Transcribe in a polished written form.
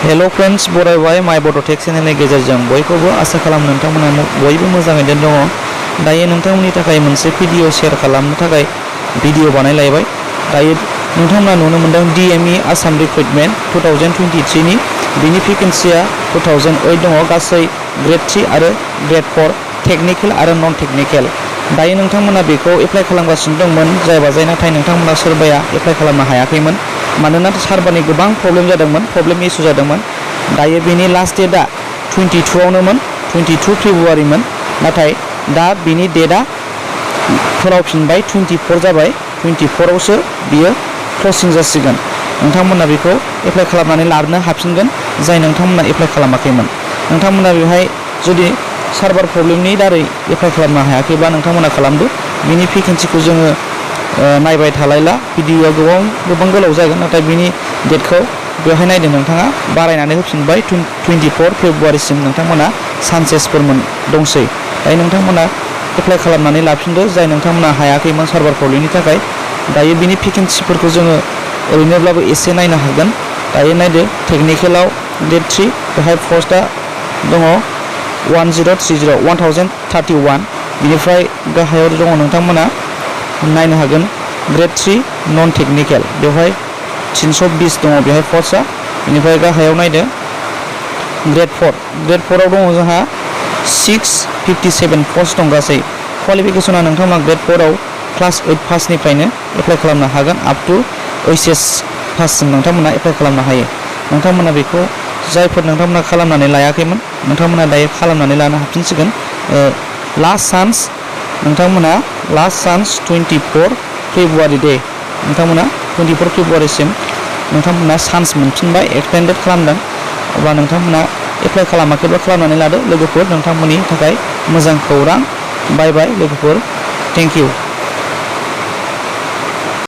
Hello friends बरायबाय माय बड'टेक चेनेलनि गेजेरजों बयखौबो आसा खालामो नोंथांमोना बयबो मोजाङैनो दङ। दायो नोंथांमोननि थाखाय मोनसे भिडिअ शेयार खालामनो थाखाय भिडिअ बानायलायबाय। दायो नोंथांमोना नुनो मोनदों DME आसाम रिक्रुटमेन्ट 2023 नि बिनि भेकेन्सिया 2008 दङ। गासै ग्रेड 3 आरो ग्रेड 4 टेक्निकेल आरो नन टेक्निकेल। दायो नोंथांमोना बेखौ एप्लाइ खालामगासिनो दंमोन जाय नाथाय नोंथांमोना सोरबाया एप्लाइ खालामनो हायाखैमोन मानोना सार्भारनि गोबां प्रब्लेम जादोंमोन, प्रब्लेम इशु जादोंमोन। दायो बेनि लास्ट डेटआ 22 आवनोमोन, 22 फेब्रुवारिमोन। नाथाय दा बिनि डेटआ फोलावफिनबाय 24 जाबाय। 24 आवसो बियो क्लसिं जासिगोन। नोंथांमोना बेखौ एप्लाइ खालामनानै लानो हाफिनगोन जाय नोंथांमोना एप्लाइ खालामाखैमोन। नोंथांमोना बेवहाय जुदि सार्भार प्रब्लेमनि दारै एप्लाइ खालामनो हायाखैबा नोंथांमोना खालामदो। बिनि भेकेन्सिखौ जोङो नायबाय थालायला, भिडिअआ गोबां गोलाव जागोन। नाथाय बिनि डेटखौ बेवहाय नायदो नोंथाङा बारायनानै होफिनबाय 24 फेब्रुवारिसिम नोंथांमोना सानसेसफोर दंसै। दायो नोंथांमोना एप्लाइ खालामनानै लाफिनदो जाय नोंथांमोना हायाखैमोन सार्भार प्रब्लेमनि थाखाय। दायो बिनि भेकेन्सिफोरखौ जोङो ओरैनोब्लाबो एसे नायनो हागोन। दायो नायदो टेक्निकेलाव ग्रेड 3 बेवहाय पस्टआ दङ 1031। बिनिफ्राय गाहायाव दङ नोंथांमोना नायनो हागोन ग्रेड 3 नन टेक्निकेल बेवहाय 320 दङ बेवहाय पस्टआ। बेनिफ्राय गाहायाव नायदो ग्रेड 4 आव दङ जोंहा 657 पस्ट दं गासै। क्वालिफिकेसना नोंथांमोना ग्रेड 4 आव क्लास 8 पासनिफ्रायनो एप्लाइ खालामनो हागोन। आप टु HS पाससिम नोंथांमोना एप्लाइ खालामनो हायो। नोंथांमोना बेखौ जायफोर नोंथांमोना खालामनानै लायाखैमोन नोंथांमोना दायो खालामनानै लानो हाफिनसिगोन। लास्ट चान्स 24 फेब्रुवारि डे नोंथांमोना 24 फेब्रुवारिसिम नोंथांमोना चान्स मोनफिनबाय, एक्सटेन्डेड खालामदों। अब्ला नोंथांमोना एप्लाइ खालामाखैब्ला खालामनानै लादो। लोगोफोर नोंथांमोननि थाखाय मोजां खौरां। बाय बाय लोगोफोर, थेंक इउ।